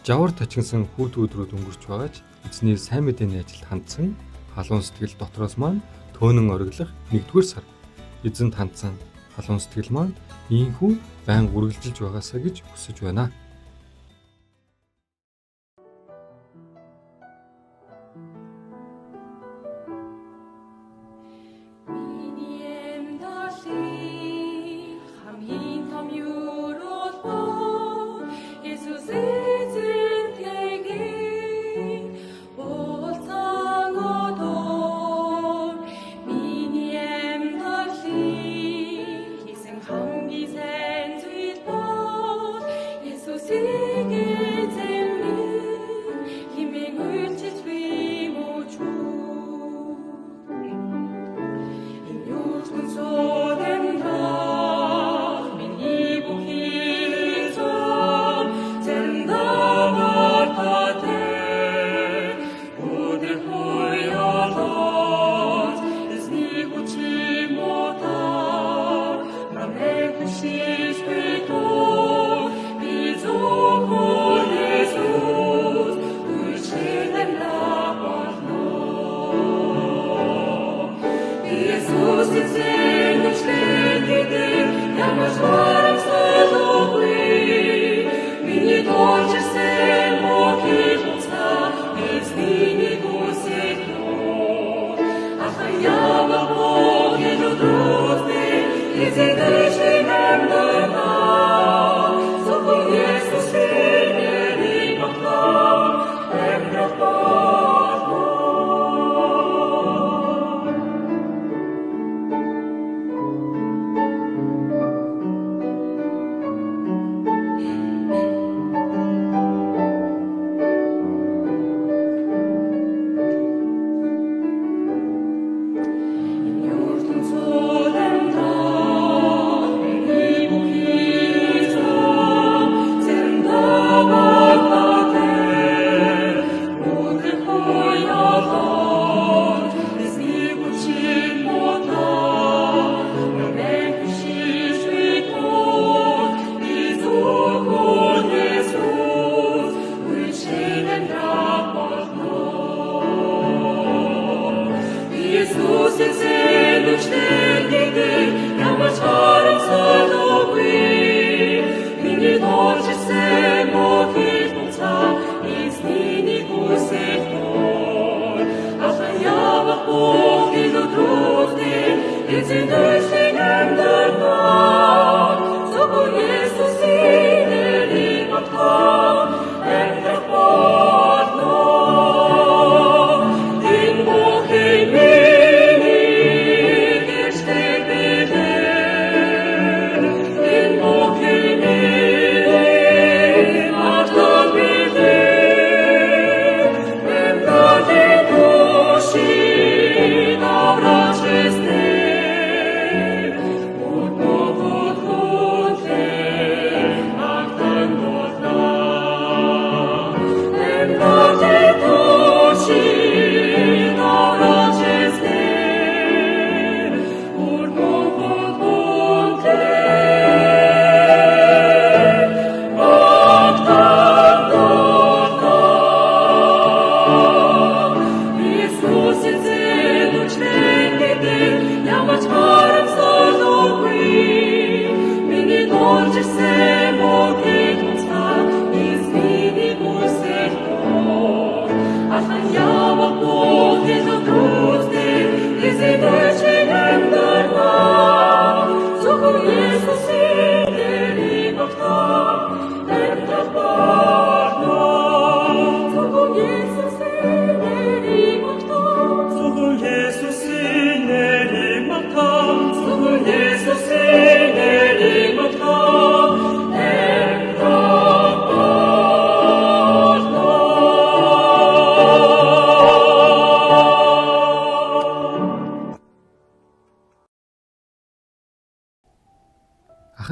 Жавар тачигнсан хүүт өдрүүд өнгөрч байгаач эзний сайн мэдээний ажилд хандсан халуун сэтгэл дотроос маань төөнөн ориглох 1-р сар. Эзэнт хандсан халуун сэтгэл маань ийхүү байнга үргэлжилж байгаасаа гэж хүсэж байна.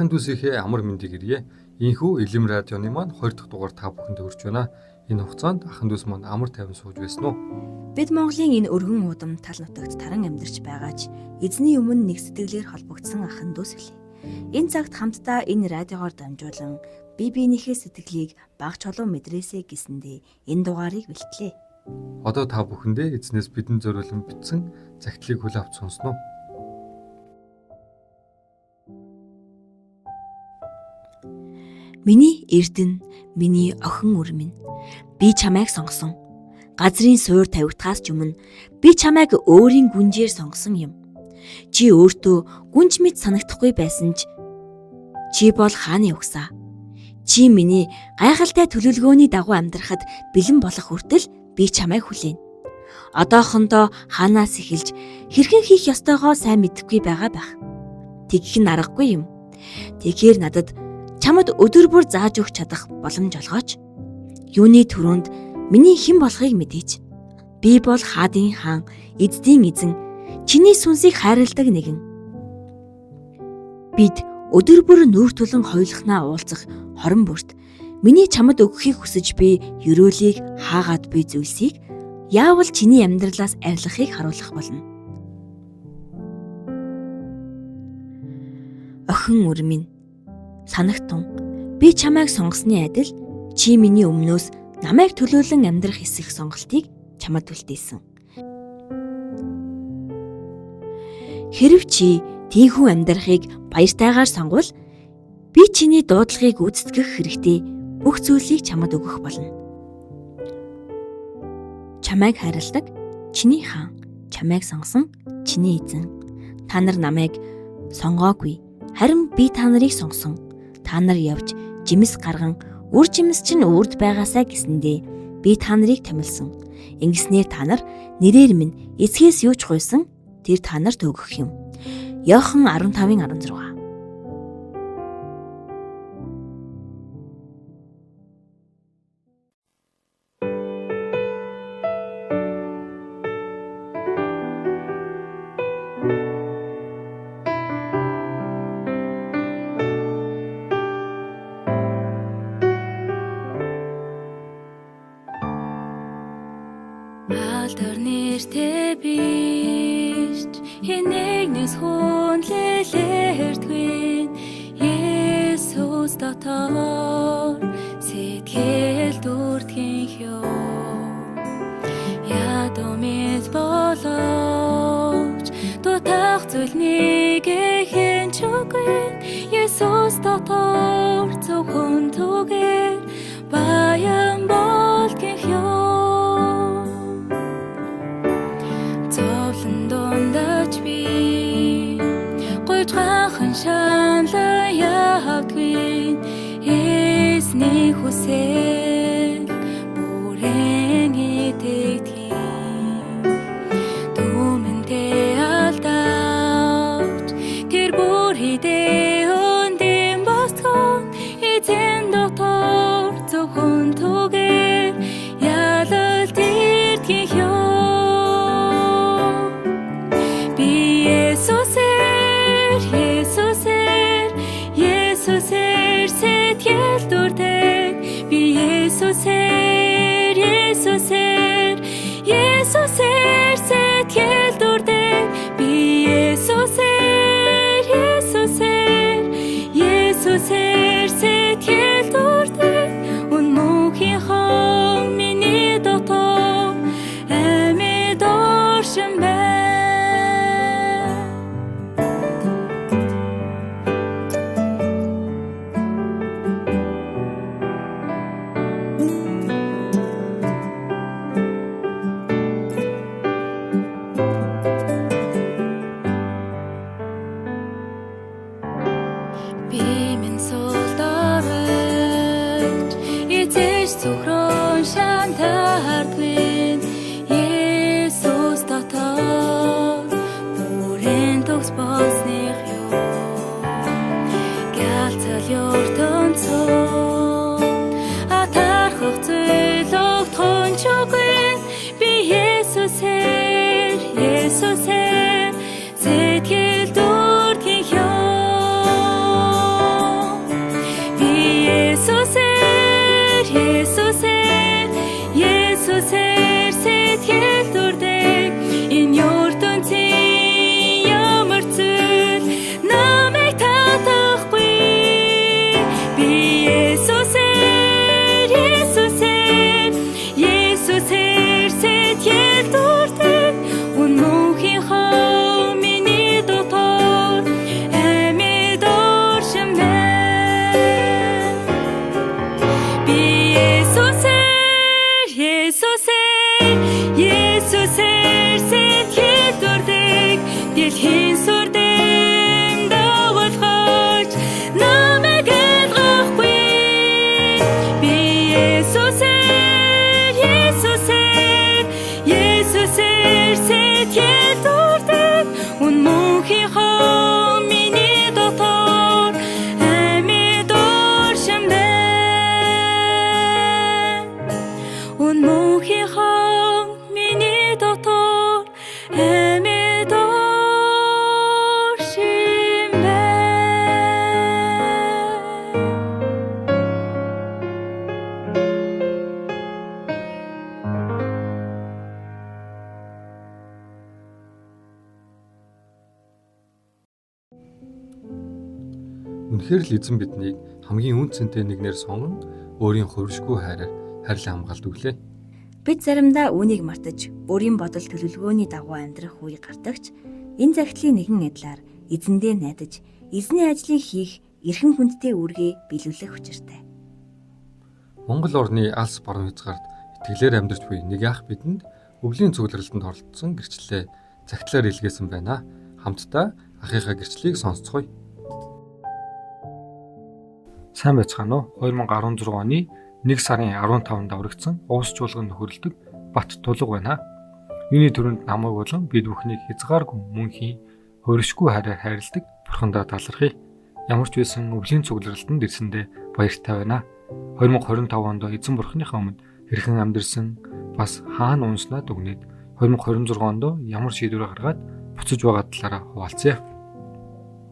Ахын дүүсийнхээ амар мэндийг ирье. Ийхүү Илэм радионы маань 2 дахь дугаар та бүхэнд хүрч байна. Энэ хугацаанд ахын дүүс маань амар тайван сууж байсан уу? Бид Монголын энэ өргөн удам тал нутагт таран амьдарч байгаач эзний өмнө нэг сэтгэлээр холбогдсон ахын дүүс билээ. Энэ цагт хамтдаа энэ радиогоор дамжуулан биенийхээ сэтгэлийг баг чулуу мэдрээсэй гэсэндээ энэ дугаарыг бэлтлээ. Одоо та бүхэндээ эзнээс бидэнд зориулан бичсэн загтлыг хүлээн авч сонсноо. Миний эрдэнэ, миний охин үр минь. Би чамайг сонгосон. Газрын суур тавигдахаас ч өмнө би чамайг өөрийн гүнжээр сонгосон юм. Чи өөртөө гүнж мэд санагдахгүй байсан ч чи бол хааны угсаа. Чи миний гайхалтай төлөвлөгөөний дагуу амьдрахад бэлэн болох хүртэл би чамайг хүлээн. Одоохондоо хаанаас эхэлж хэрхэн хийх ёстойгоо сайн мэдэхгүй байгаа байх. Тэгэх нь аргагүй юм. Тэгэхээр надад чамд өдөр бүр зааж өгч чадах боломж олгооч. Юуны түрүүнд миний хэн болохыг мэдээч. Би бол хаадын хаан, эздийн эзэн, чиний сүнсийг хайрладаг нэгэн. Бид өдөр бүр нүүр тулан хойлохнаа уулзах хорон бүрт миний чамд өгөхийг хүсэж би ерөөлийг хаагаад буй зүйлсийг яавал чиний амьдралаас арилгахыг харуулах болно. Охин үр минь, санагтун, би чамайг сонгосны адил чи миний өмнөөс намайг төлөөлөн амьдрах эсэх сонголтыг чамд үлдээсэн. Хэрв чи тийхүү амьдрахыг баяртайгаар сонгвол би чиний дуудлагыг гүйцэтгэх хэрэгтэй бүх зүйлийг чамд өгөх болно. Чамайг хайрладаг чиний хаан, чамайг сонгосон чиний эзэн. Та нар намайг сонгоогүй, харин би та нарыг сонгосон. Та нар явж жимс гарган үр жимс чинь үрд байгаасаа гэсэндээ би та нарыг томилсон. Ингэснээр та нар нэрээр минь эцгээс юу ч гуйсан тэр та нарт өгөх юм. Иохан 15:16. Алдар нэртэй биш хинэгнээс хүнлэлэрдгүй Есүс дотор сэтгэл дүрдгийнх ёо ядомэд боловч дутах зүйлнийг хэнч үгүй Есүс дотор зөвхөн түгээр баян болдгийнх ёо Гойчхан шанлан явдгийн эзний хүсэл бүрэн итгэдэг дүмэнтэй алдаач тэр бүр хидээ өндөм босгон эзэн дотор зөвхөн түгээр ялалт ирдгийнх ёо би Есүсээр сэтгэл дүрдэг би Есүсээр сэтгэл дүрдэг би Есүсээр сэтгэл дүрдэг үнмөхийн хон миний дотор амьд оршин байна. Зөвхөн шантардгүй Есүс дотор бүрэн төгс болсных ёо галцал ертөнцөө атархах зүйл огтхон чугэн би Есүсээр сэтгэл дүрдгийнх ёо би Есүсээр сэтгэл дүрдэг энэ ертөнцийн ямар зүйл намайг татах дэлхийн сүрдэм давуулгаж намайг ялгахгүй. Би Есүсээр сэтгэл дуртай. Үн мөнхийнхөө миний дотор амьд оршин байна. Үн мөнхийнхөө миний дотор амьд оршин байна. Үнэхээр л эзэн биднийг хамгийн үн цэнтэй нэгнээр сонгон өөрийн хувиршгүй хайраар хайрлан хамгаалдаг үлээ. Бид заримдаа үүнийг мартаж өөрийн бодол төлөвлөгөөний дагуу амьдрах үе гардагч энэ захидлын нэгэн адилаар эзэндээ найдаж эзний ажлыг хийх эрхэм хүндтэй үүргээ биелүүлэх учиртай. Монгол орны алс борон хязгаарт итгэлээр амьдарч буй нэг ах бидэнд өвлийн цугларалтанд оролцсон гэрчлэлээ цагтлаар илгээсэн байна. Хамтдаа ахыхаа гэрчлэлийг сонсцгоё. Сайн байцгаана уу? 2016 оны 1 сарын 15-нд аврагдсан уус чуулганд нөхөрлөдөг Бат Тулга байна. Юуны төрөнд намайг болон бид бүхнийг хязгааргүй мөнхийн хувиршгүй хайраар хайрладаг Бурхандаа талархъя. Ямар ч байсан өвлийн цугларалтанд ирсэндээ баяртай байна. 2025 онд эзэн Бурханыхаа өмнө хэрхэн амьдэрсэн бас хаана унснаад өгнөд 2026 онд ямар шийдвэр гаргаад буцаж байгаа талаараа хуваалцъя.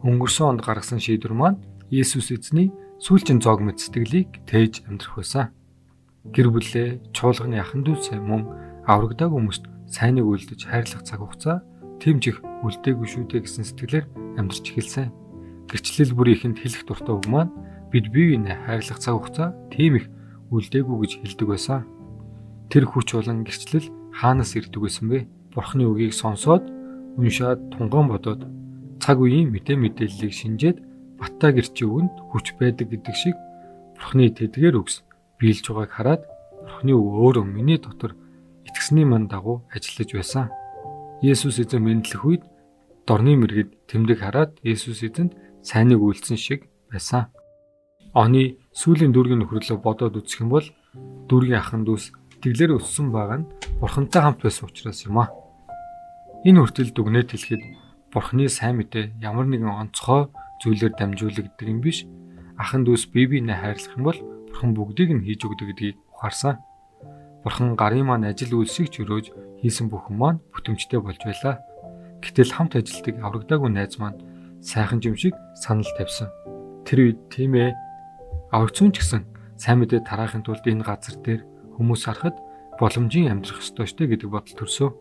Өнгөрсөн онд гаргасан шийдвэр маань Есүс эзний сүүлчийн зоог мэт сэтгэлийг тээж амьдрах байсан. Гэр бүлээ, чуулганы ахын дүүсээ мөн аврагдааг хүмүүст сайныг үлдэж хайрлах цаг хугацаа тэмжих үлдээгүй шүү дээ гэсэн сэтгэлээр амьдарч эхэлсэн. Гэрчлэл бүр ихэнд хэлэх дуртай үг маань бид бие биенээ хайрлах цаг хугацаа тийм их үлдээгүй гэж хэлдэг байсан. Тэр хүч болон гэрчлэл хаанаас ирдэг байсан бэ? Бурхны үгийг сонсоод, уншаад, тунгаан бодоод цаг үеийн мэдээллийг шинжээд Баттай гэрчийн үгэнд хүч байдаг гэдэг шиг Бурхны тэдгээр үгс биелж байгааг хараад Бурхны үг өөрөө миний дотор итгэсний манд дагуу ажиллаж байсан. Есүс эзэн мэдлэх үед дорны мэргэд тэмдэг хараад Есүс эзэнд сайныг үйлцсэн шиг байсан. Оны сүүлийн дүүргийн нөхөрлөө бодоод үзэх юм бол дүүргийн ахын дүүс итгэлээр өссөн байгаа нь Бурхантай хамт байсан учраас юм а. Энэ хүртэл дүгнэлт хэлэхэд Бурхны сайн мэдээ ямар нэгэн онцгой зүйлээр дамжуулагддаг юм биш. Ахын дүүс бие биенээ хайрлах юм бол Бурхан бүгдийг нь хийж өгдөг гэдгийг ухаарсан. Бурхан гарын маань ажил үйлсийг ч өрөөж хийсэн бүхэн маань бүтэмжтэй болж байлаа. Гэтэл хамт ажилтдаг аврагдаагүй найз маань сайхан юм шиг санал тавьсан. Тэр үед тийм ээ аврагцсан ч гэсэн сайн мэдээ тараахын тулд энэ газар дээр хүмүүс харахад боломжийн амьдрах ёстой штэ гэдэг бодол төрсөн.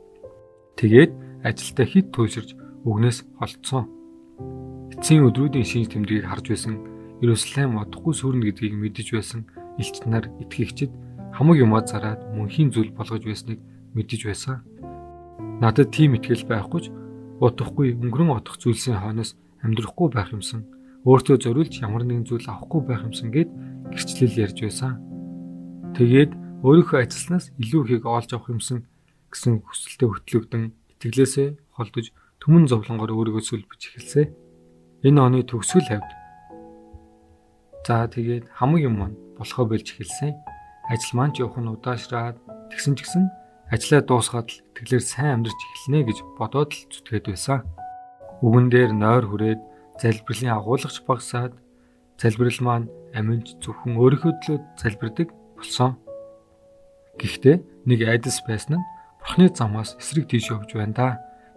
Тэгээд ажилдаа хит туйлширж өгнөөс холдсон. Эцсийн өдрүүдийн шинж тэмдгийг харж байсан Иерусалим одохгүй сүрнэ гэдгийг мэдэж байсан элч нар итгэгчид хамаг юмаа зараад мөнхийн зүйл болгож байсныг мэдэж байсан. Надад тийм итгэл байхгүй ч удахгүй өнгөрөн одох зүйлсийн хойноос амьдрахгүй байх юмсан, өөртөө зориулж ямар нэгэн зүйл авахгүй байх юмсан гэд гэрчлэл ярьж байсан. Тэгээд өөрийнхөө ажилласнаас илүү ихийг олж авах юмсан гэсэн хүсэлтэд хөтлөгдөн итгэлээсээ холдож түмэн зовлонгоор өөрийгөө сүлбэж эхэлсэн. Энэ оны төгсгөл хавьд тэгээд хамаг юм маань болохоо болж эхэлсэн. Ажил маань ч явах нь удаашраад тэгсэн ч гэсэн ажлаа дуусгаад л итгэлээр сайн амьдарч эхэлнэ гэж бодоод л зүтгээд байсан. Үгэн дээр нойр хүрээд залбирлын агуулгач багасаад залбирал маань аминч зөвхөн өөрийнхөө төлөө залбирдаг болсон. Гэхдээ нэг айдас байсан нь Бурхны замаас эсрэг тийш явж байна да.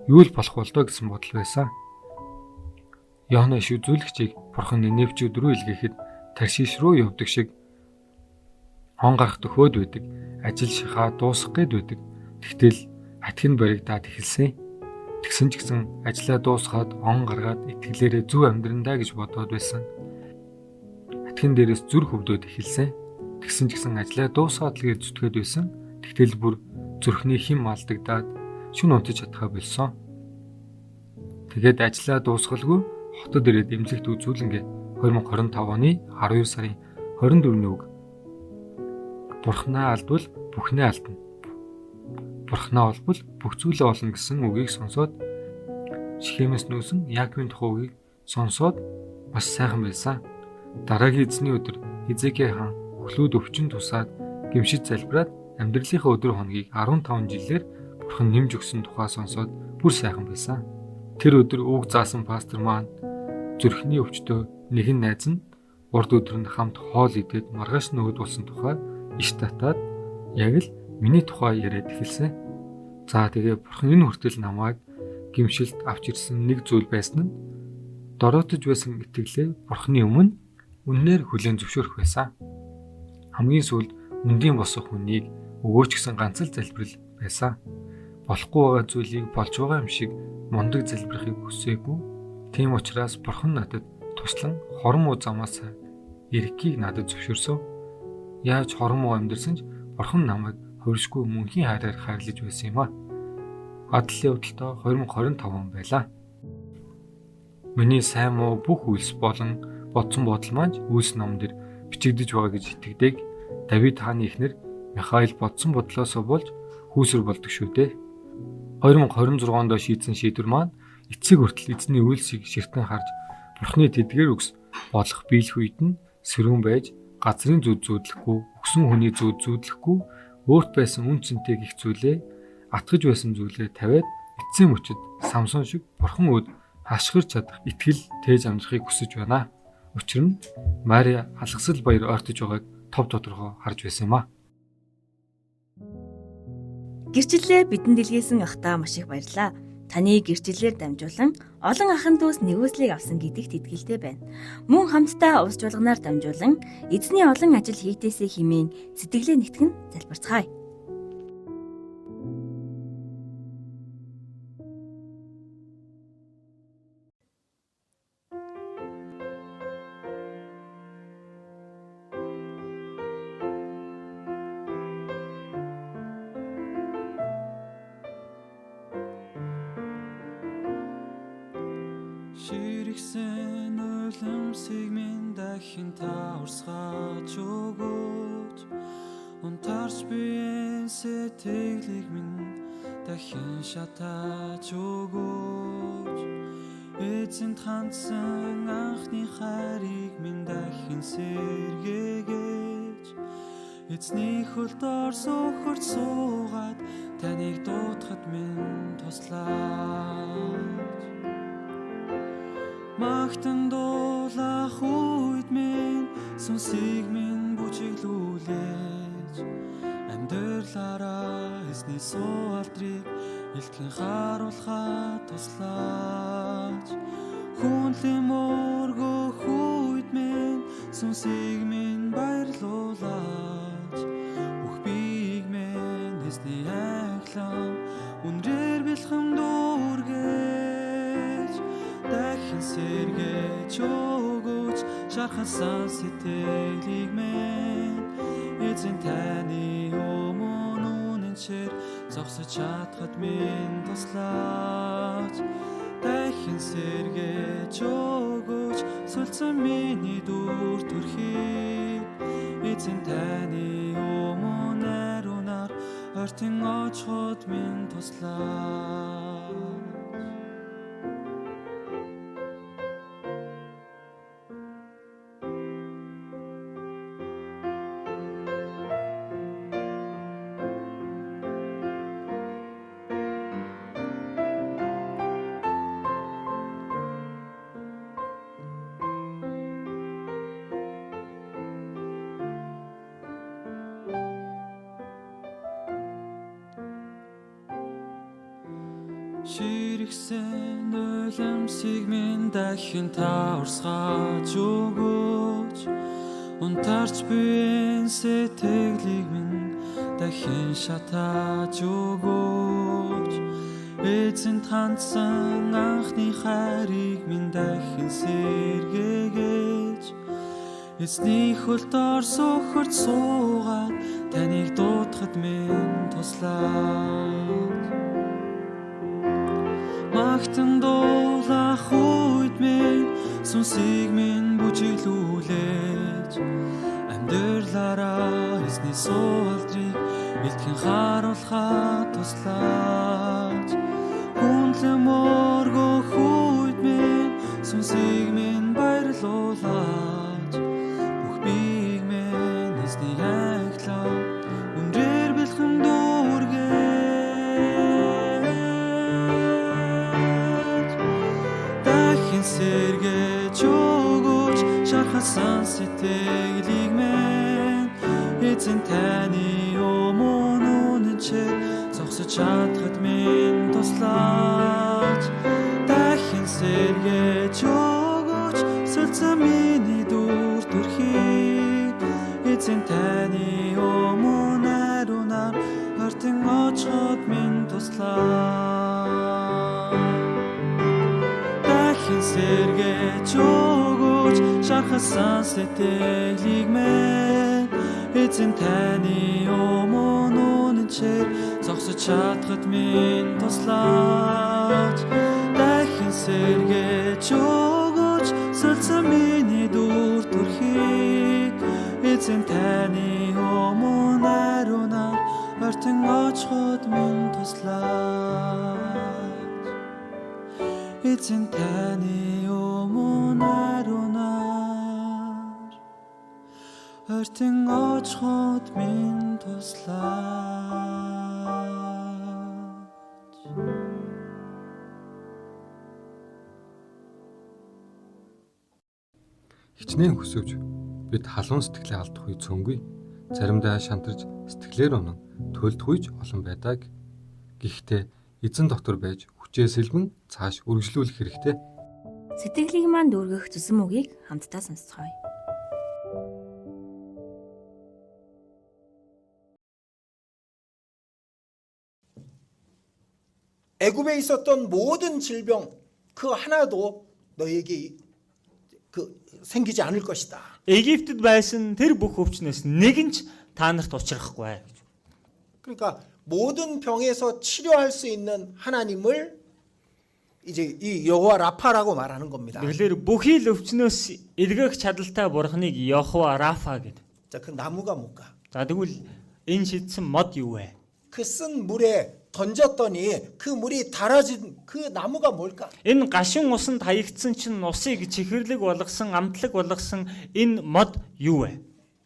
Юу л болох бол доо гэсэн бодол байсан. Иоанн иш үзүүлэгчийг Бурхан Ниневчүүд рүү илгээхэд Таршиш руу явдаг шиг хон гарах төхөөд байдаг. Ажил шахаа дуусгах гээд байдаг. Тэгтэл атхин баригдаад эхэлсэн. Тэгсэн ч гэсэн ажлаа дуусгаад он гаргаад итгэлээрээ зөв амьдрандаа гэж бодоод байсан. Атхин дээрээс зүр хөвдөөд эхэлсэн. Тэгсэн ч гэсэн ажлаа дуусгаад л гэж зүтгээд байсан. Тэгтэл бүр зүрхний хим алдагдаад шүн унтаж чадхаа болсон. Тэгээд ажлаа дуусгалгүй хотод ирээд эмзэгт үзүүлэнгээ 2025 оны 12 сарын 24-ний үг. Бурхнаа алдвал бүхнээ алдна. Бурхнаа олбол бүх зүйлээ олно гэсэн үгийг сонсоод Шихемээс нүүсэн Яаковын тухайг сонсоод маш сайхан байсан. Дараагийн эзний өдөр Хизкия хаан өхлүүд өвчин тусаад гэмшиж залбираад амьдралынхаа өдөр хоногийг 15 жилээр Бурхан нэмж өгсөн тухай сонсоод бүр сайхан байсан. Тэр өдөр үг заасан пастор маань зүрхний өвчтөө нэгэн найз нь урд өдөр нь хамт хоол идээд маргааш нөгөөд болсон тухай иш татаад яг л миний тухай яриад эхэлсэн. За тэгээ Бурхан энэ хүртэл намайг гэмшилд авч ирсэн нэг зүйл байсан нь дороотож байсан итгэлээ Бурханы өмнө үннээр хүлээн зөвшөөрөх байсан. Хамгийн сүүлд үндийн босох хүнийг өгөөч гэсэн ганц л залбирал байсан. Болохгүй байгаа зүйлийг болж байгаа юм шиг мундаг залбирахыг хүсээгүй. Тийм учраас Бурхан надад туслан хорон муу замаас ирэхийг надад зөвшөөрсөн. Яаж хорон муу амьдэрсэн ч Бурхан намайг хөршгүй мөнхийн хайраар хайрлаж байсан юм а. Адлын явдалтай 2025 он байлаа. Миний сайн муу бүх үйлс болон бодсон бодол маань үйлс ном дээр бичигдэж байгаа гэж итгэдэг. Давид хааны эхнэр Михаил бодсон бодлоосоо болж хүүсэр болдог шүү дээ. 2026 онд шийдсэн шийдвэр маань эцэг хүртэл эзний үйлсийг ширтэн харж Бурхны тэдгээр үгс болох биелэх үед нь сэрүүн байж газрын зүд зүүдлэхгүй, өгсөн хүний зүд зүүдлэхгүй, өөрт байсан үн цэнтэй гих зүйлээ атгаж байсан зүйлээ тавиад эцсийн мөчөд Самсон шиг Бурхан өд хашгирч чадах итгэл тээж амжихыг хүсэж байна. Учир нь Мари алгасал баяр ойртож байгааг тов тодорхой харж байсан юм а. Гэрчлэлээ бидэнд илгээсэн ахтаа маш их баярлалаа. Таны гэрчлэлээр дамжуулан олон ахын дүүс нэгүслийг авсан гэдэгт итгэлтэй байна. Мөн хамтдаа ус жуулганаар дамжуулан эзний олон ажил хийдээсээ хэмээн сэтгэлээ нэгтгэн залбирцгаая. Ширхсэн үлэмсийг минь дахин таурсгаж өгөөч. Унтарч биеийн сэтгэлийг минь дахин шатааж өгөөч. Эзэнт хандсан анхны хайрыг минь дахин сэргээгээж. Эзний хөлдор сөхөрч суугаад таныг дуудахад минь туслаач. Магтан дуулах үед минь сүнсийг минь бүжиглүүлээж амьдралаараа эзний суу алдрыг илтгэн харуулхад туслаач. Хүнлэн мөргөх үед минь сүнсийг минь баярлуулаач. Бүх биеийг минь эзний айлан үнрээр бэлхэм дүүргээж дахин сэргээж өгөөч. Шархасан сэтгэлийг минь эзэн таны өмнө үнэнчээр зогсож чадхад минь туслаач. Дахин сэргээж өгөөч. Сүлцэн миний дүр төрхийг эзэн таны өмнө найрунаар ойртон очиход минь туслаач. Ширхсэн үлэмсийг минь дахин таурсгаж өгөөч. Унтарч биеийн сэтгэлийг минь дахин шатааж өгөөч. Эзэнт хандсан анхны хайрыг минь дахин сэргээгээж. Эзний хөлдор сөхөрч суугаад таныг дуудахад минь туслаач. Магтан дуулах үед минь сүнсийг минь бүжиглүүлээж амьдралаараа эзний суу алдрыг илтгэн харуулхад туслаач. Хүнлэн мөргөх сэтгэлийг минь эзэн таны өмнө үнэнчээр зогсож чадхад минь туслаач дахин сэргээж өгөөч сүлцэн миний дүр төрхийг эзэн таны өмнө ариунаар ортон очиход минь туслаач дахин сэргээж өгөөч шахасан сэтгэлийг минь эзэн таны өмнө үнэнчээр зогсож чадхад минь туслаач дахин сэргээж өгөөч сүлцэн миний дүр төрхийг эзэн таны өмнө ариунаар ортон очиход минь туслаач эзэн таны өмнө ариунаар ортон очиход минь туслаач. Хичнээн хүсвж бид халуун сэтгэлээ алдах үе цөөнгүй. Заримдаа шантарч сэтгэлээр унан төлдөх үеж олон байдаг. Гэхдээ эзэн дотор байж хүчээ сэлбэн цааш үргэлжлүүлэх хэрэгтэй. Сэтгэлийг маань дүүргэх зүсэм үгийг хамтдаа сонсцгоё. 애굽에 있었던 모든 질병 그 하나도 너에게 생기지 않을 것이다. Египтэд байсан тэр бүх өвчнөөс нэг нь ч та нарт учрахгүй. 그러니까 모든 병에서 치료할 수 있는 하나님을 이제 이 여호와 라파라고 말하는 겁니다. Тэгэхээр бүхий л өвчнөөс эргэх чадaltaй бурхныг Йохова Рафа гэдэг. 자, 그 나무가 뭘까? За тэгвэл энэ шийдсэн мод юу вэ? 그 쓴 물에 던졌더니 그 물이 달아진 그 나무가 뭘까? Энэ гашин усанд хаягдсан чинь усыг чихэрлэг болгосон, амтлаг болгосон энэ мод юу вэ?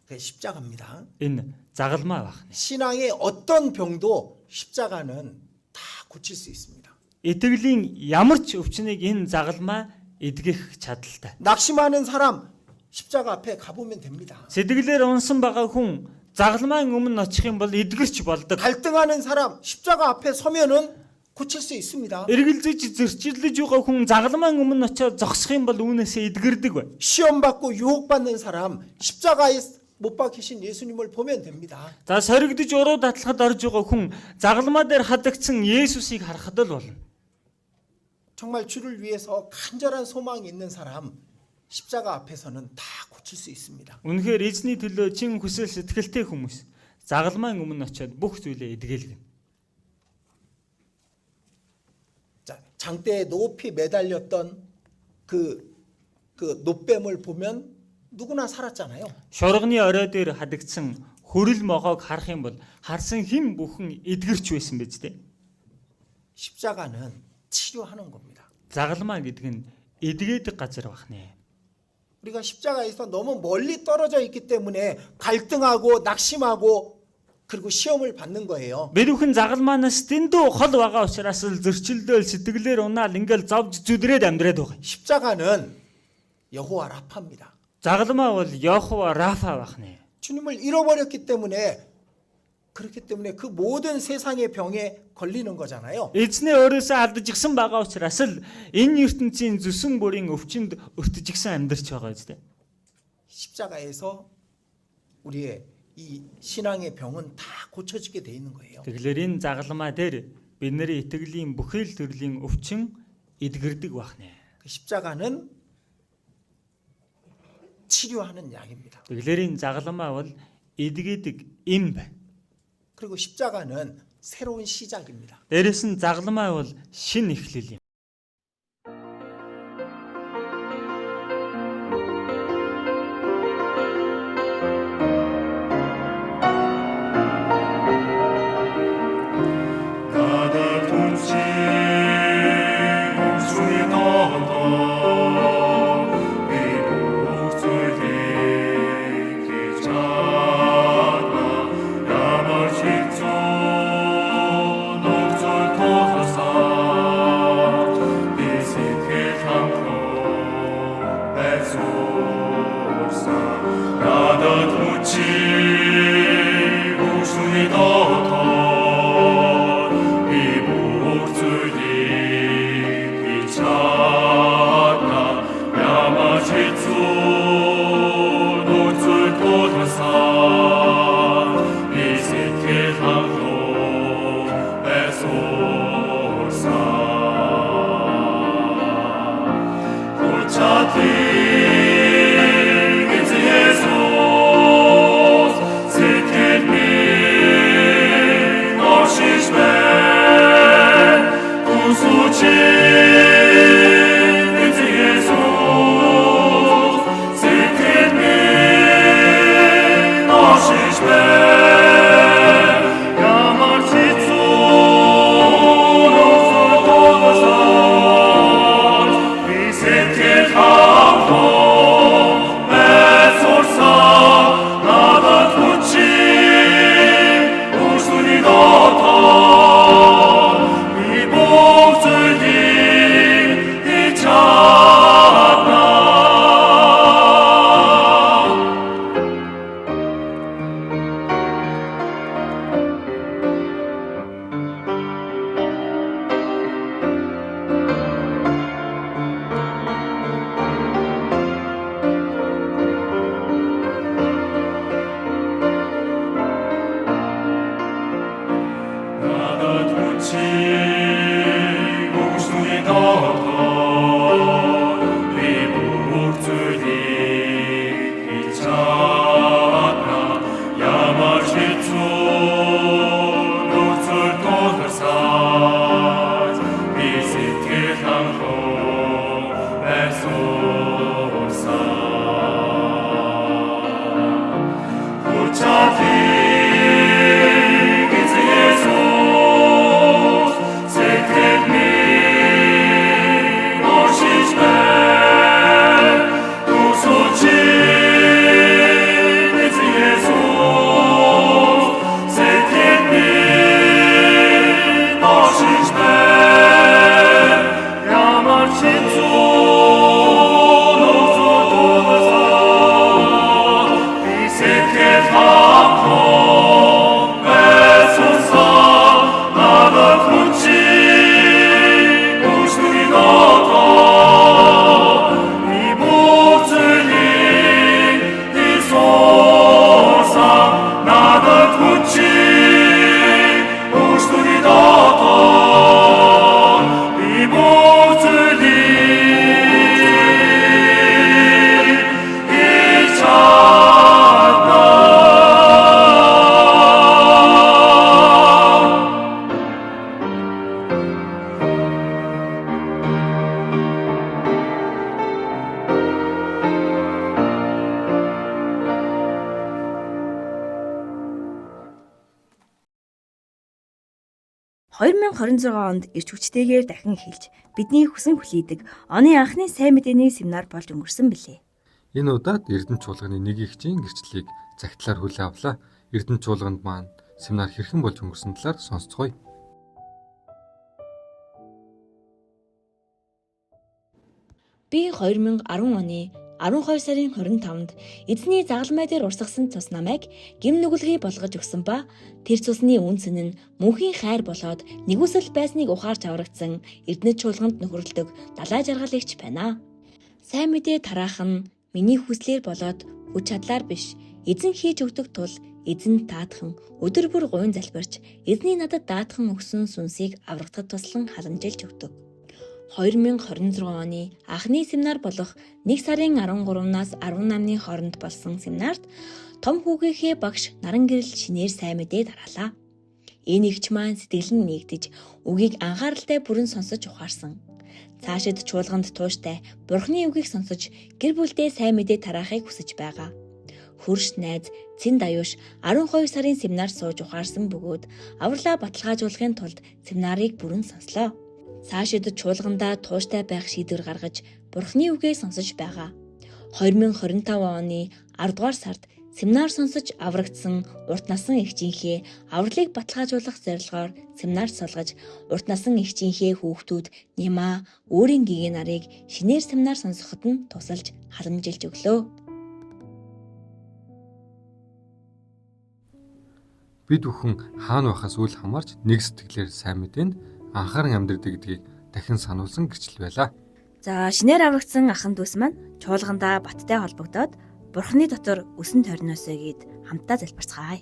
그 십자가입니다. Энэ загалмаа байна. 신앙의 어떤 병도 십자가는 다 고칠 수 있습니다. Итгэлийн ямар ч өвчнийг энэ загалмаа эдгэх чадaltaй. 낙심하는 사람 십자가 앞에 가보면 됩니다. Сэтгэлээр унсан байгаа хүн загалмайн өмнө очих юм бол эдгэрч болдог. 갈등하는 사람 십자가 앞에 서면은 고칠 수 있습니다. Эргэлзэж зөрчиллэж байгаа хүн загалмайн өмнө очиод зогсох юм бол үүнээсээ эдгэрдэг бай. 시험 받고 유혹 받는 사람 십자가에 못 박히신 예수님을 보면 됩니다. За соригдож уруу татлахад орж байгаа хүн загалмаа дээр хадагдсан Есүсийг харахад л болно. 정말 주를 위해서 간절한 소망이 있는 사람 십자가 앞에서는 다 고칠 수 있습니다. Үнэхээр эзний төлөө чин хүсэл сэтгэлтэй хүмүүс загалмайн өмнө очиод бүх зүйлээ эдгэлгэн. 자, 장대에 높이 매달렸던 그 노뱀을 보면 누구나 살았잖아요. Шурганы орой дээр хадагдсан хөрөл могоог харах юм бол харсан хэн бүхэн эдгэрч байсан биз дээ. 십자가는 치료하는 겁니다. Загалмаа гэдэг нь эдгээдэг газар байна. 우리가 십자가에서 너무 멀리 떨어져 있기 때문에 갈등하고 낙심하고 그리고 시험을 받는 거예요. Бид бүхэн загалмаанаас дэндүү хол байгаа учраас л зөрчилдөөл сэтгэлээр унаал ингээл зовж зүдрээд амьдраад байгаа. 십자가는 여호와 라파입니다. Загалмаа бол Йохова Рафа байна. 주님을 잃어버렸기 때문에 그렇기 때문에 그 모든 세상의 병에 걸리는 거잖아요. Эзнээ өөрөөсөө алдаж гисэн байгаа учраас л энэ ертөнцийн зүсэн бүрийн өвчнөд өртөж гисэн амьдарч байгаа зү. 십자가에서 우리의 이 신앙의 병은 다 고쳐지게 돼 있는 거예요. Тэгэхээр энэ загалмаа дээр бидний итгэлийн бүхий л төрлийн өвчин эдгэрдэг байна. 그 십자가는 치료하는 약입니다. Тэгэхээр энэ загалмаа бол эдгээдэг эм байна. 그리고 십자가는 새로운 시작입니다. Дээрэс нь загалмаа бол шин эхлэл юм. 2026 онд ирч хүчтэйгээр дахин эхэлж бидний хүсэн хүлээдэг оны анхны сайн мэдээний семинар болж өнгөрсөн билээ. Энэ удаад Эрдэнэ чуулганы нэг ихчийн гэрчлэлийг загтлаар хүлээн авлаа. Эрдэнэ чуулганд маань семинар хэрхэн болж өнгөрсөн талаар сонсцгоё. Би 2010 оны 12 сарын 25-нд эзний загалмай дээр урсгасан цус намайг гим нүгэлгий болгож өгсөн ба тэр цусны үнсэн нь мөнхийн хайр болоод нэгүсэл байсныг ухаарч аврагдсан Эрдэнэ чуулганд нөхөрлөдөг далай жаргалыгч байна. Сайн мэдээ тараах нь миний хүслээр болоод хүч чадлаар биш, эзэн хийж өгдөг тул эзэн таатхан өдөр бүр гуйн залбирч эзний надад даатхан өгсөн сүнсийг аврагдахад туслан халамжилж өгдөг. 2026 оны анхны семинар болох 1 сарын 13-наас 18-ны хооронд болсон семинарт том хүүгийнхээ багш Наран гэрэл шинээр сайн мэдээ дараалаа. Энэ ихч маань сэтгэл нь нэгдэж үгийг анхааралтай бүрэн сонсож ухаарсан. Цаашид чуулганд тууштай Бурхны үгийг сонсож гэр бүлдээ сайн мэдээ тараахыг хүсэж байгаа. Хөрш найз Цэн Даюш 12 сарын семинар сууж ухаарсан бөгөөд авралаа баталгаажуулахын тулд семинарыг бүрэн сонслоо. Цаашид чуулгандаа тууштай байх шийдвэр гаргаж Бурхны үгээ сонсож байгаа. 2025 оны 10 дугаар сард семинар сонсож аврагдсан урт насан эгчийнхээ авралыг баталгаажуулах зорилгоор семинар солгож урт насан эгчийнхээ хүүхдүүд Нима өөрийн гигийн нарыг шинээр семинар сонсоход нь тусалж халамжилж өглөө. Бид бүхэн хаана байхаас үл хамаарч нэг сэтгэлээр сайн мэдээнд анхааран амьдрдаг гэдгийг дахин сануулсан гэрчлэл байлаа. За шинээр аврагдсан ахын дүүс маань чуулгандаа баттай холбогдоод Бурхны дотор өсөн тойрноосоо гээд хамтдаа залбирцгаая.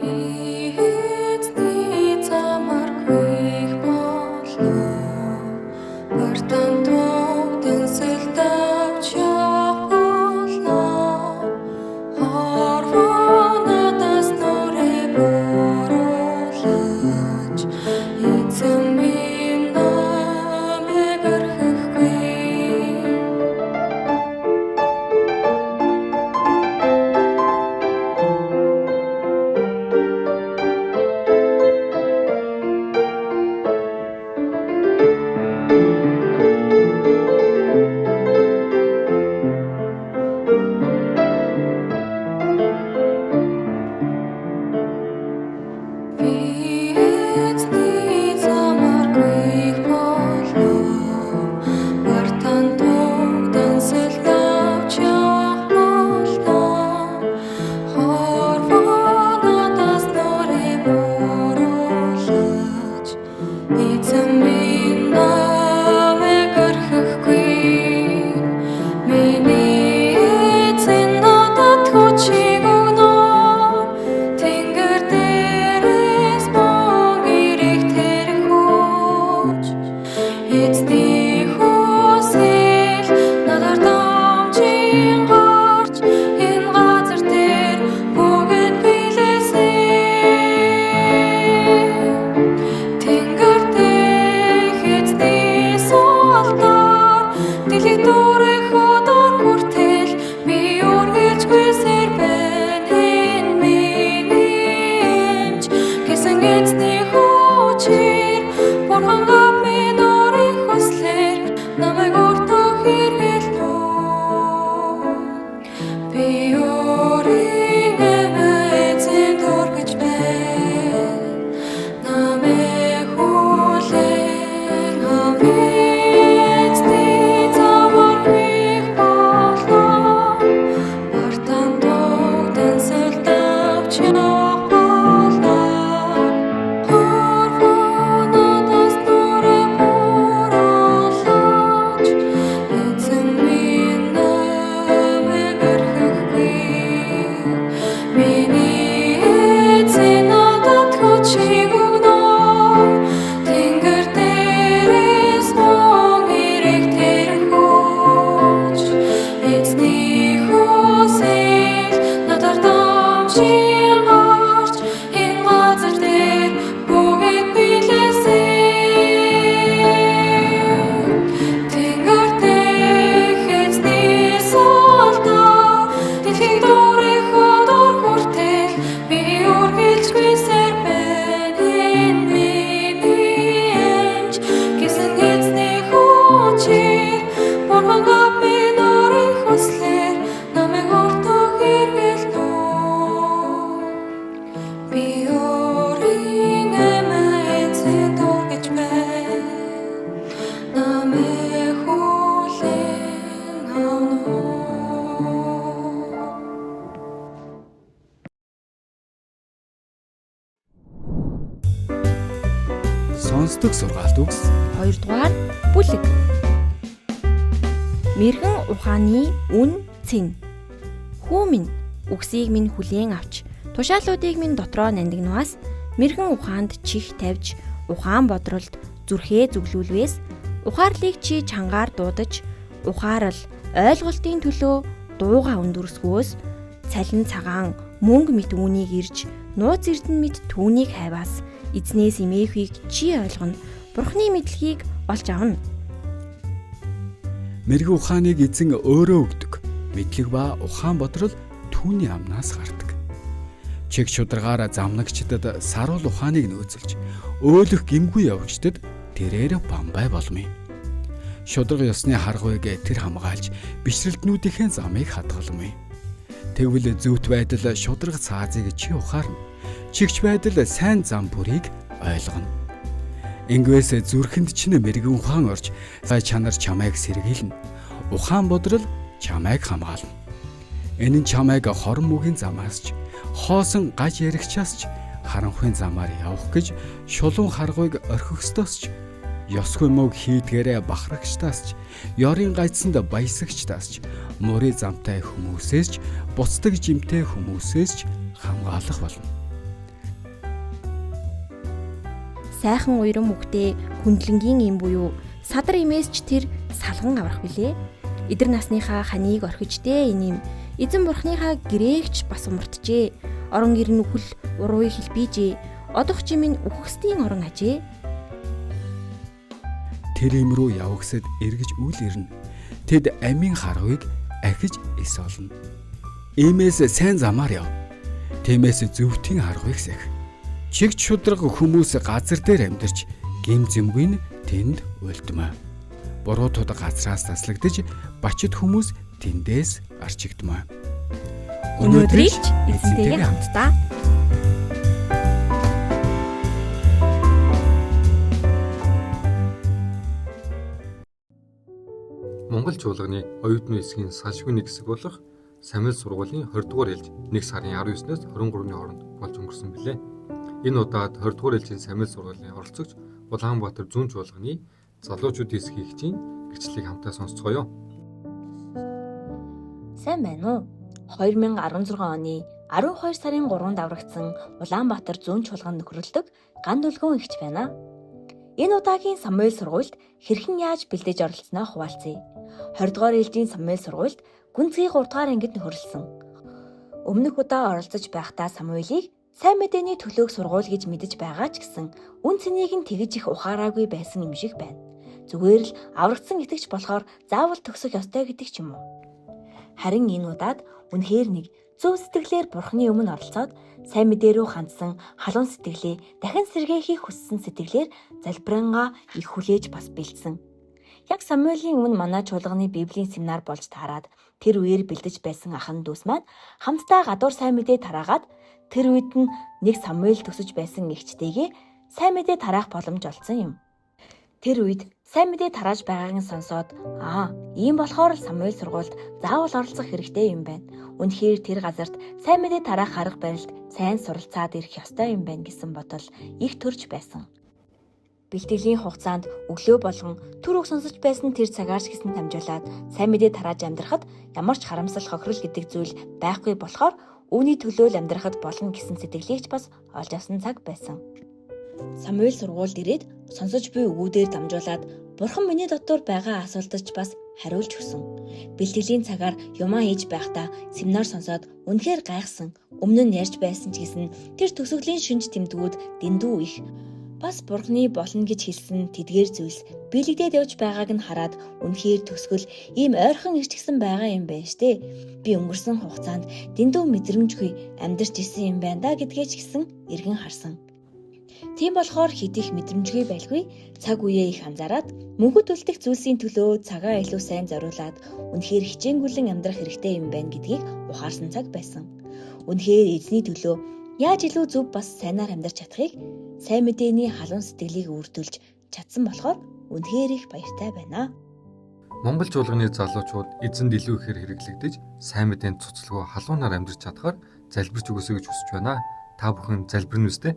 Эзний замаар хүйх болоо Гартан тогтон сэлдавч явах болоо Хорвоо надаас нүрээ бууруулж Эзэн минь намайг орхихгүй Би эзний замаар сонсдог сургаалт үгс. 2-дугаар бүлэг. Мэргэн ухааны үн цэн. Хүү минь үгсийг минь хүлээн авч тушаалуудыг минь дотроо нандинуаас мэргэн ухаанд чих тавьж ухаан бодролд зүрхээ зүглүүлвээс ухаарлыг чи чангаар дуудаж ухаарал ойлголтын төлөө дууга өндөрсгөөс цалин цагаан мөнгө мэт үүнийг ирж нууц эрдэн мэт түүнийг хайваас эзнээс имээхийг чи ойлгоно. Бурхны мэдлэгийг олж авна. Мэргэн ухааныг эзэн өөрөө өгдөг. Мэдлэг ба ухаан бодрол түүний амнаас гардаг. Чиг шударгаараа замнагчдад саруул ухааныг нөөцөлж, өөлөх гимгүй явагчдад тэрээр бамбай болмё. Шударга ёсны харгуйг тэр хамгаалж, бишрэлтнүүдийнхээ замыг хадгаламё. Тэгвэл зөвхт байдал шударга цаазыг чи ухаарна. Чигч байдал сайн зам бүрийг ойлгоно. Ингвээс зүрхэнд чинь мэргэн ухаан орж, сай чанар чамайг сэргийлнэ. Ухаан бодрол чамайг хамгаална. Энэ нь чамайг хорон мөгийн замаас ч, хоосон гаж яригчаас ч харанхуйн замаар явах гэж шулуун харгуйг орхихстоос ч, ёсгүй мөг хийдгээрээ бахрагчтаас ч, ёрын гайцсанд баясагчтаас ч, мөрий замтай хүмүүсээс ч, буцдаг жимтэй хүмүүсээс ч хамгаалах болно. Сайхан уйран мөгтөө хүндлэнгийн юм буюу садар имээс ч тэр салган аврах билээ. Эдэр насныхаа ханыг орхиж дээ инэм эзэн бурхныхаа гэрээгч бас умартжээ. Орон гэр нүхэл урууй хэлбийжээ. Одох жимийн үхсдийн орон ажээ. Тэр им рүү явагсад эргэж үл ирнэ. Тэд амийн харгуйг ахиж эс олно. Иймээс сайн замаар яв. Тиймээс зөвхтийн харгуйг сах. Чигч шударга хүмүүс газар дээр амьдарч гим зэмгүй нь тэнд үлдмэ. Буруутууд газраас таслагдж бачид хүмүүс тэндээс гарчигдмэ. Өнөөдрийг ч эзэнтэйгээ хамтдаа. Монгол чуулганы оюутны хэсгийн салшгүй нэг хэсэг болох Самуэль сургуулийн 20 дугаар ээлж 1 сарын 19-ноос 23-ны хооронд болж өнгөрсөн билээ. Энэ удаад 20 дугаар ээлжийн Самуэль сургуулийн оролцогч Улаанбаатар зүүн чуулганы залуучуудын хэсгийн хичээн гэрчлэлийг хамтаа сонсцгоё. Сайн байна уу? 2016 оны 12 сарын 3-нд аврагдсан Улаанбаатар зүүн чуулганд нөхрөлдөг ган дүлгэн эгч байна. Энэ удаагийн Самуэль сургуульд хэрхэн яаж бэлдэж оролцсноо хуваалцъя. 20 дугаар ээлжийн Самуэль сургуульд гүнзгий 3 дугаар ангид нөхрөлсөн. Өмнөх удаа оролцож байхдаа Самуэлийг сайн мэдээний төлөөг сургууль гэж мэдэж байгаа ч гэсэн үн цэнийг нь тэгж их ухаараагүй байсан юм шиг байна. Зүгээр л аврагдсан итгэгч болохоор заавал төгсөх ёстой гэдэг ч юм уу. Харин энэ удаад үнэхээр нэг зөв сэтгэлээр Бурхны өмнө оролцоод сайн мэдээ рүү хандсан халуун сэтгэлээ дахин сэргээхийг хүссэн сэтгэлээр залбирангаа их хүлээж бас бэлдсэн. Яг Самуэлийн өмнө манай чуулганы библийн семинар болж таарад тэр үеэр бэлдэж байсан ахын дүүс маань хамтдаа гадуур сайн мэдээ тараагаад тэр үед нь нэг Самуэль төсөж байсан эгчтэйгээ сайн мэдээ тараах боломж олцсон юм. Тэр үед сайн мэдээ тарааж байгааг нь сонсоод ийм болохоор л Самуэль сургуульд заавал оролцох хэрэгтэй юм байна. Үнэхээр тэр газарт сайн мэдээ тараах арга барилд сайн суралцаад ирэх ёстой юм байна гэсэн бодол их төрж байсан. Бэлтгэлийн хугацаанд өглөө болгон түр үг сонсож байсан тэр цагаарч гисэн дамжуулаад сайн мэдээ тарааж амьдрахад ямар ч харамсал хохирол гэдэг зүйл байхгүй болохоор үүний төлөө л амьдрахад болно гэсэн сэтгэлийг ч бас олж авсан цаг байсан. Самуэль сургуульд ирээд сонсож буй өгүүдээр дамжуулаад Бурхан миний дотор байгаа асуултад ч бас хариулж өгсөн. Бэлтгэлийн цагаар юмаа хийж байхдаа семинар сонсоод үнэхээр гайхсан. Өмнө нь ярьж байсан ч гэсэн тэр төсөглийн шүнж тэмдгүүд дэндүү их. Бас Бурхны болно гэж хэлсэн тэдгээр зүйлс биелэгдээд явж байгааг нь хараад үнэхээр төсгөл ийм ойрхон ирчихсэн байгаа юм байна штэ. Би өнгөрсөн хугацаанд дэндүү мэдрэмжгүй амьдарч исэн юм байна да гэдгээ ч гэсэн эргэн харсан. Тийм болохоор хэд их мэдрэмжгүй байлгүй цаг үеэ их анзаараад мөнхөд үлдэх зүйлсийн төлөө цагаа илүү сайн зориулаад үнэхээр хичээнгүлэн амьдрах хэрэгтэй юм байна гэдгийг ухаарсан цаг байсан. Үнэхээр эзний төлөө яаж илүү зөв бас сайнаар амьдарч чадахыг сайн мэдээний халуун сэтгэлийг үрдүүлж чадсан болохоор үнэхээр их баяртай байна. Монгол чуулганы залуучууд эзэнд илүү ихээр хэрэглэгдэж сайн мэдээнд цуцлгоо халуунаар амьдарч чадхаар залбирч өгөөсэй гэж хүсэж байна. Та бүхэн залбирна үстэй.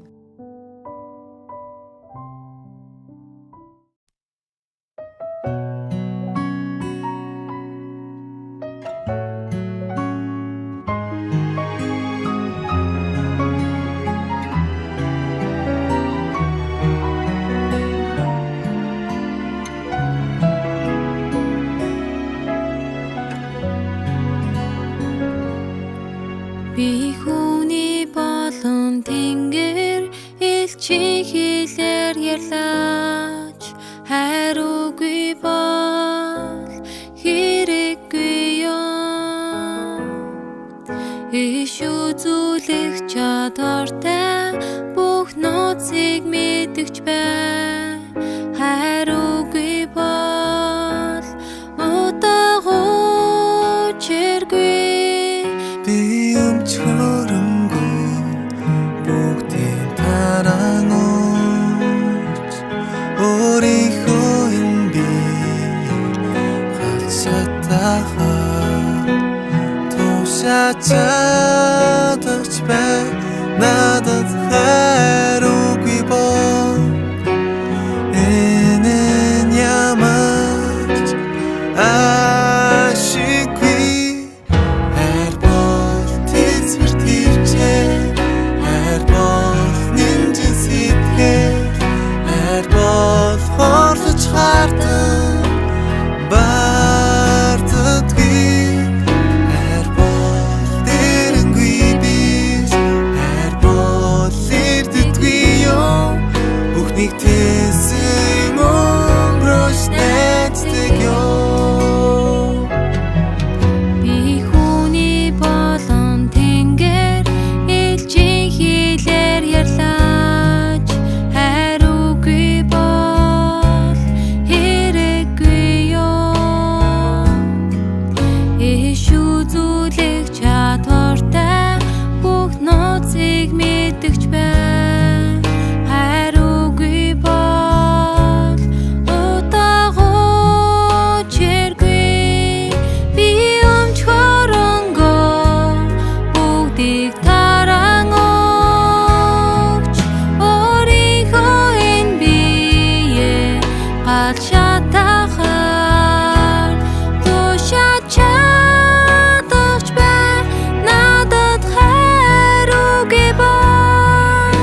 итгэлээр ярьлаач хайруугүй бол хэрэггүй юм. Иш үзүүлэх чадвартай бүх нууцыг мэдгч бай. Хайруугүй бол удаагуучиргүй. Би өмчхөрөнгөө бүгдийн таран урч өөрийнхөө энэ би хацатахаа тушаачаач бай надад хайруугүй бол энэ ямарч ашиггүй хайр бол тэсвэр тэрчээ хайр бол нинжин сэтгэл хайр бол хорлож хардан бартадгүй хайр бол дэрэнгүй биш хайр бол эрдэдгүй юм бүхнийг тэсэн өнгөрөөж найздаг юм. Би хүний болон тэнгэр элчин хийлээр ярьлаач хайруугүй бол хэрэггүй юм. Иш үзүүлэх чадвартай бүх нууцыг мэдгч бай. Хайруугүй бол удаагуучиргүй. Би өмчхөрөнгөө бүгдийг таран өгч өөрийнхөө энэ биеэ галж шатахаар тушааж чадах бай. Надад хайруугүй бол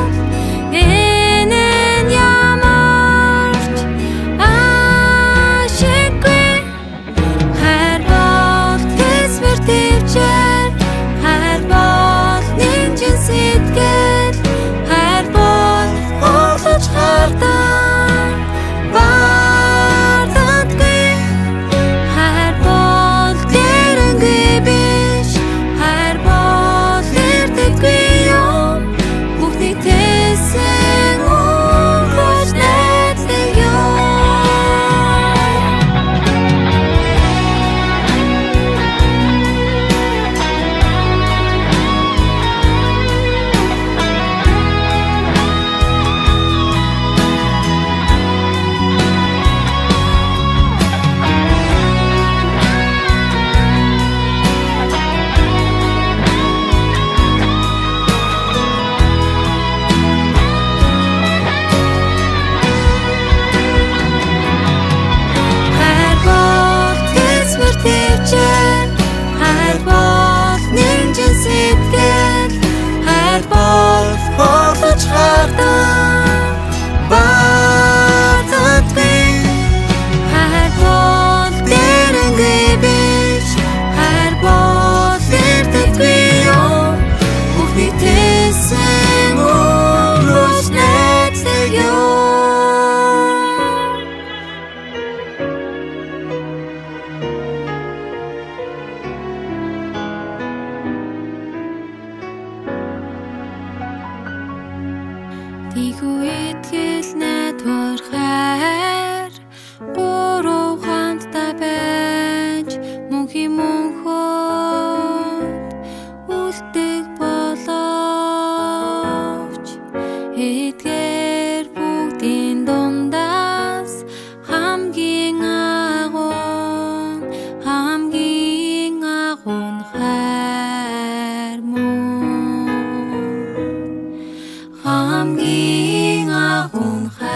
энэ ямарч ашиггүй. Хайр бол тэсвэр тэрчээр хайр бол нинжин сэтгэл хайр бол хорлож хардан бартадгүй. Хайр бол дэрэнгүй биш хайр бол эрдэдгүй юм бүхнийг тэсэн өнгөрөөж найздаг юм. Хайр бол тэсвэр тэрчээр хайр бол нинжин сэтгэл хайр бол хорлож хардан бартадгүй. Хайр бол дэрэнгүй биш хайр бол эрдэдгүй юм бүхнийг тэсэн өнгөрөөж найздаг юм. Тийхүү итгэл найдвар хайр гурав ухаантай байж мөнхийн мөнхөд үлдэх боловч эдгээр бүгдийн дундаас хамгийн агуун хайр мөн хамгийн агуун хайр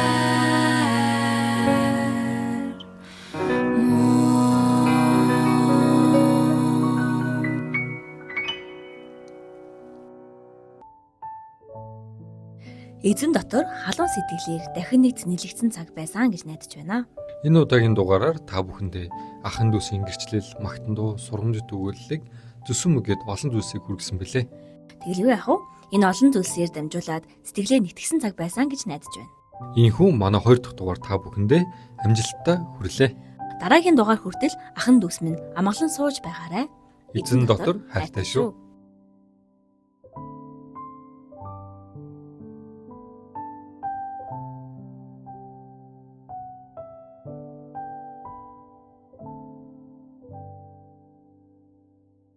Эзэн дотор халуун сэтгэлээр дахин нэг нэрлэгдсэн цаг байсан гэж найдаж байна. Энэ удаагийн дугаараар та бүхэндээ ахын дүүсийн гэрчлэл, магтан дуу, сургамжит өгүүлэлийг зүсэн мүгээд олон зүйлсийг хүргэсэн билээ. Тэгэл юу яах вэ? Энэ олон зүйлсээр дамжуулаад сэтгэлээ нэгтгэсэн цаг байсан гэж найдаж байна. Ийхүү манай 2 дахь дугаар та бүхэндээ амжилттай хүрлээ. Дараагийн дугаар хүртэл ахын дүүс минь амгалан сууж байгаарай. Эзэн дотор хайртай шүү.